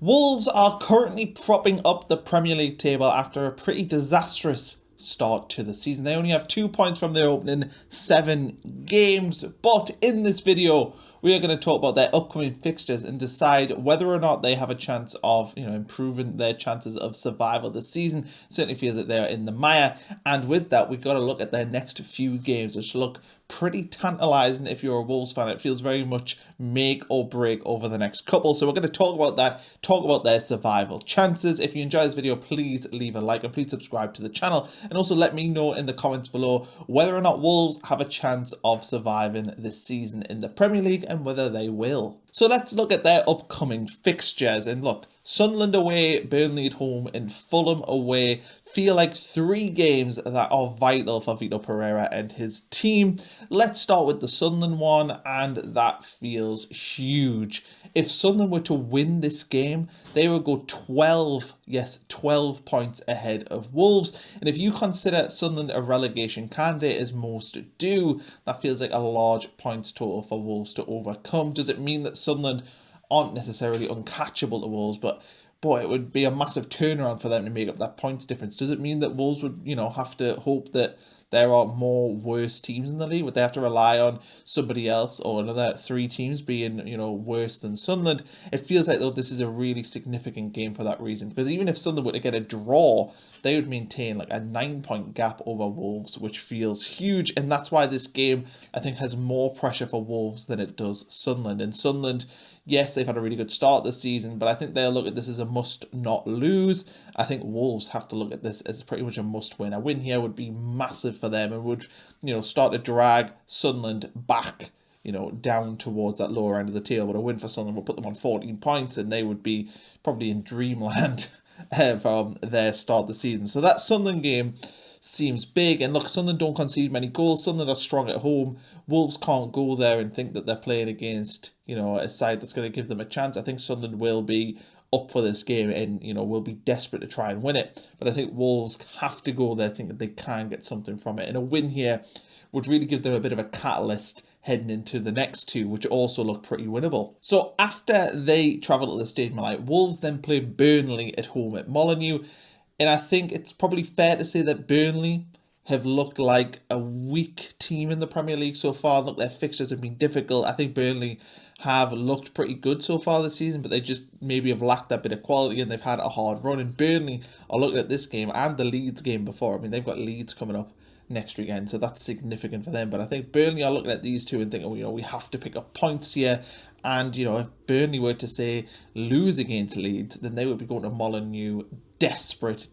Wolves are currently propping up the Premier League table after a pretty disastrous start to the season. They only have 2 points from their opening 7 games, but in this video we are going to talk about their upcoming fixtures and decide whether or not they have a chance of improving their chances of survival this season. It certainly feels that they're in the mire, and with that we've got to look at their next few games, which look pretty tantalizing. If you're a Wolves fan, it feels very much make or break over the next couple. So we're going to talk about that, talk about their survival chances. If you enjoy this video, please leave a like and please subscribe to the channel, and also let me know in the comments below whether or not Wolves have a chance of surviving this season in the Premier League and whether they will. So let's look at their upcoming fixtures. And look, Sunderland away, Burnley at home, and Fulham away feel like 3 games that are vital for Vitor Pereira and his team. Let's start with the Sunderland one, and that feels huge. If Sunderland were to win this game, they would go 12 points ahead of Wolves. And if you consider Sunderland a relegation candidate, as most do, that feels like a large points total for Wolves to overcome. Does it mean that Sunderland aren't necessarily uncatchable to Wolves, but boy, it would be a massive turnaround for them to make up that points difference? Does it mean that Wolves would, have to hope that there are more worse teams in the league? Would they have to rely on somebody else or another 3 teams being, worse than Sunderland? It feels like, though, this is a really significant game for that reason, because even if Sunderland were to get a draw, they would maintain like a 9-point gap over Wolves, which feels huge. And that's why this game, I think, has more pressure for Wolves than it does Sunderland. And Sunderland, yes, they've had a really good start this season, but I think they'll look at this as a must not lose. I think Wolves have to look at this as pretty much a must win. A win here would be massive for them and would, start to drag Sunderland back, down towards that lower end of the table. But a win for Sunderland would put them on 14 points and they would be probably in dreamland from their start of the season. So that Sunderland game seems big. And look, Sunderland don't concede many goals. Sunderland are strong at home. Wolves can't go there and think that they're playing against, a side that's going to give them a chance. I think Sunderland will be up for this game and, will be desperate to try and win it. But I think Wolves have to go there thinking that they can get something from it. And a win here would really give them a bit of a catalyst heading into the next 2, which also look pretty winnable. So after they travel to the Stade Malais, Wolves then play Burnley at home at Molineux. And I think it's probably fair to say that Burnley have looked like a weak team in the Premier League so far. Look, their fixtures have been difficult. I think Burnley have looked pretty good so far this season, but they just maybe have lacked that bit of quality and they've had a hard run. And Burnley are looking at this game and the Leeds game before. I mean, they've got Leeds coming up next weekend, so that's significant for them. But I think Burnley are looking at these 2 and thinking, we have to pick up points here. And, if Burnley were to, say, lose against Leeds, then they would be going to Molineux desperate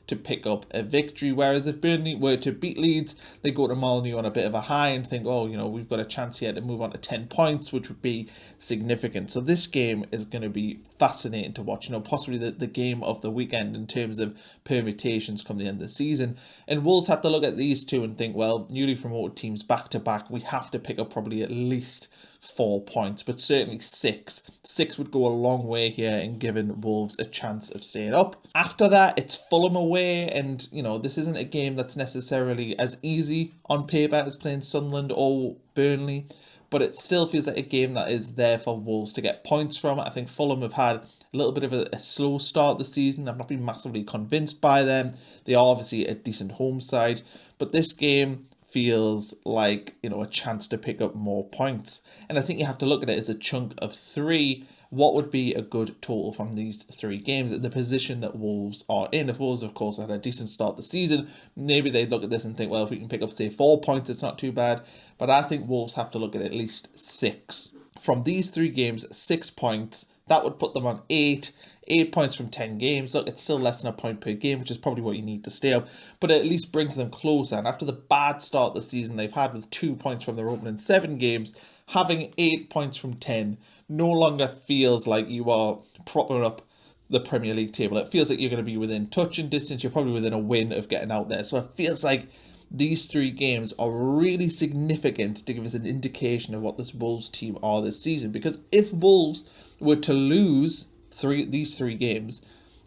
to pick up a victory. Whereas if Burnley were to beat Leeds, they go to Molineux on a bit of a high and think, we've got a chance here to move on to 10 points, which would be significant. So this game is going to be fascinating to watch, possibly the game of the weekend in terms of permutations come the end of the season. And Wolves have to look at these 2 and think, well, newly promoted teams back to back, we have to pick up probably at least 4 points, but certainly 6. 6 would go a long way here in giving Wolves a chance of staying up. After that, it's Fulham away, and this isn't a game that's necessarily as easy on paper as playing Sunderland or Burnley, but it still feels like a game that is there for Wolves to get points from. I think Fulham have had a little bit of a slow start this season. I've not been massively convinced by them. They are obviously a decent home side, but this game feels like, a chance to pick up more points. And I think you have to look at it as a chunk of 3. What would be a good total from these 3 games at the position that Wolves are in? If Wolves, of course, had a decent start the season, maybe they'd look at this and think, well, if we can pick up, say, 4 points, it's not too bad. But I think Wolves have to look at least 6. From these 3 games, 6 points, that would put them on 8. 8 points from 10 games. Look, it's still less than a point per game, which is probably what you need to stay up, but it at least brings them closer. And after the bad start the season they've had with 2 points from their opening 7 games, having 8 points from 10 no longer feels like you are propping up the Premier League table. It feels like you're going to be within touching distance. You're probably within a win of getting out there. So it feels like these 3 games are really significant to give us an indication of what this Wolves team are this season. Because if Wolves were to lose these 3 games,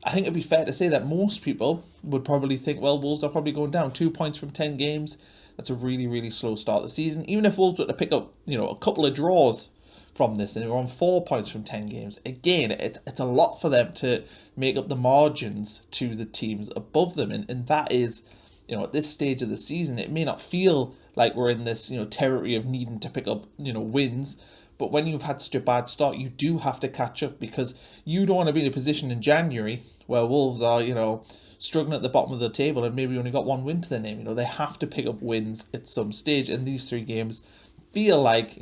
I think it'd be fair to say that most people would probably think, well, Wolves are probably going down. 2 points from 10 games. That's a really, really slow start of the season. Even if Wolves were to pick up, a couple of draws from this, and they're on 4 points from 10 games. Again, it's a lot for them to make up the margins to the teams above them, and that is, at this stage of the season, it may not feel like we're in this, territory of needing to pick up, wins. But when you've had such a bad start, you do have to catch up, because you don't want to be in a position in January where Wolves are, struggling at the bottom of the table and maybe only got one win to their name. They have to pick up wins at some stage, and these 3 games feel like,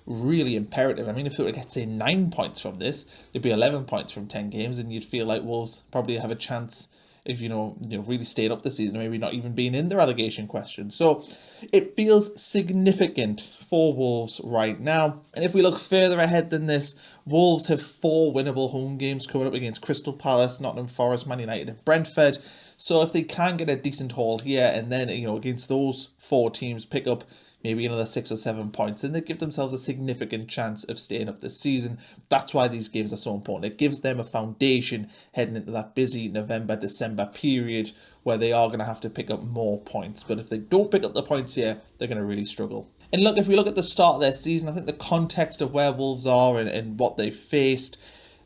really imperative. I mean, if they were to get, say, 9 points from this, it'd be 11 points from 10 games, and you'd feel like Wolves probably have a chance if really stayed up this season, maybe not even being in the relegation question. So it feels significant for Wolves right now. And if we look further ahead than this, Wolves have 4 winnable home games coming up against Crystal Palace, Nottingham Forest, Man United and Brentford. So if they can get a decent haul here, and then against those 4 teams pick up maybe another 6 or 7 points, and they give themselves a significant chance of staying up this season. That's why these games are so important. It gives them a foundation heading into that busy November, December period where they are going to have to pick up more points. But if they don't pick up the points here, they're going to really struggle. And look, if we look at the start of their season, I think the context of where Wolves are and what they've faced,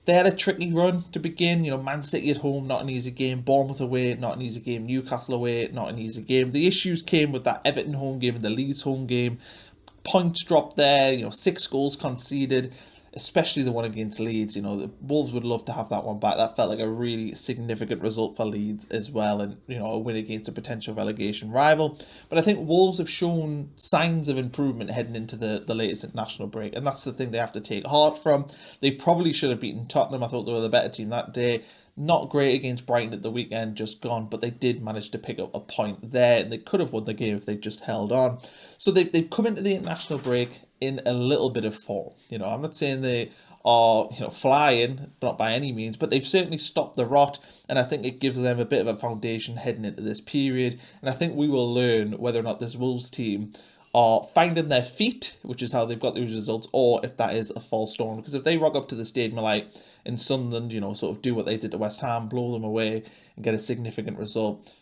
they had a tricky run to begin. Man City at home, not an easy game. Bournemouth away, not an easy game. Newcastle away, not an easy game. The issues came with that Everton home game and the Leeds home game. Points dropped there, 6 goals conceded, especially the one against Leeds. The Wolves would love to have that one back. That felt like a really significant result for Leeds as well, and a win against a potential relegation rival. But I think Wolves have shown signs of improvement heading into the latest international break, and that's the thing they have to take heart from. They probably should have beaten Tottenham. I thought they were the better team that day. Not great against Brighton at the weekend, just gone, but they did manage to pick up a point there, and they could have won the game if they just held on. So they've come into the international break in a little bit of form. I'm not saying they are, flying, not by any means, but they've certainly stopped the rot, and I think it gives them a bit of a foundation heading into this period, and I think we will learn whether or not this Wolves team are finding their feet, which is how they've got these results, or if that is a false storm. Because if they rock up to the stadium like in Sunderland, sort of do what they did to West Ham, blow them away and get a significant result,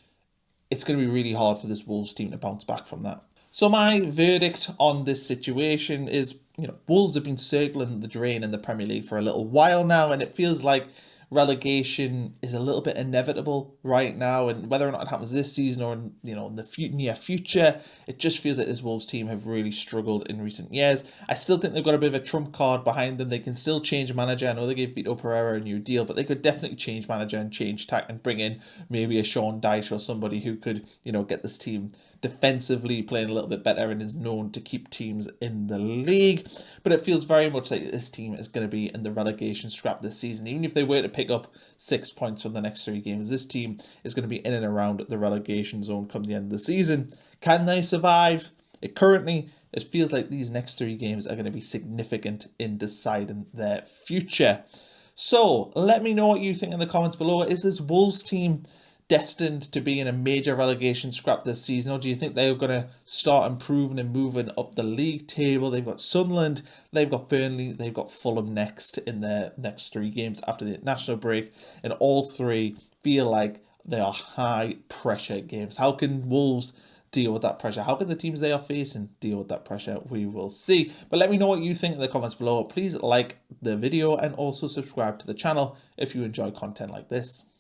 it's going to be really hard for this Wolves team to bounce back from that. So my verdict on this situation is, Wolves have been circling the drain in the Premier League for a little while now, and it feels like relegation is a little bit inevitable right now, and whether or not it happens this season or in the near future, it just feels like this Wolves team have really struggled in recent years. I still think they've got a bit of a trump card behind them. They can still change manager. I know they gave Vitor Pereira a new deal, but they could definitely change manager and change tack and bring in maybe a Sean Dyche or somebody who could get this team defensively playing a little bit better and is known to keep teams in the league. But it feels very much like this team is going to be in the relegation scrap this season. Even if they were to pick up 6 points from the next 3 games, this team is going to be in and around the relegation zone come the end of the season. Can they survive? It feels like these next 3 games are going to be significant in deciding their future. So let me know what you think in the comments below. Is this Wolves team destined to be in a major relegation scrap this season, or do you think they're going to start improving and moving up the league table? They've got Sunderland, they've got Burnley, they've got Fulham next in their next 3 games after the international break, and all 3 feel like they are high pressure games. How can Wolves deal with that pressure? How can the teams they are facing deal with that pressure? We will see. But let me know what you think in the comments below. Please like the video and also subscribe to the channel if you enjoy content like this.